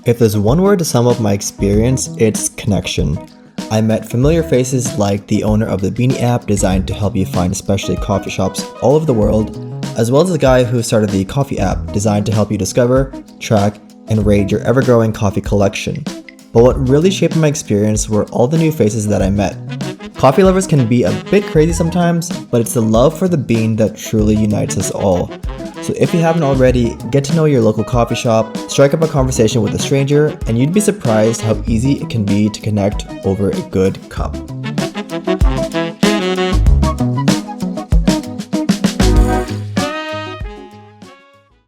If there's one word to sum up my experience, it's connection. I met familiar faces like the owner of the Beanie app designed to help you find specialty coffee shops all over the world, as well as the guy who started the coffee app designed to help you discover, track, and rate your ever-growing coffee collection. But what really shaped my experience were all the new faces that I met. Coffee lovers can be a bit crazy sometimes, but it's the love for the bean that truly unites us all. So if you haven't already, get to know your local coffee shop, strike up a conversation with a stranger, and you'd be surprised how easy it can be to connect over a good cup.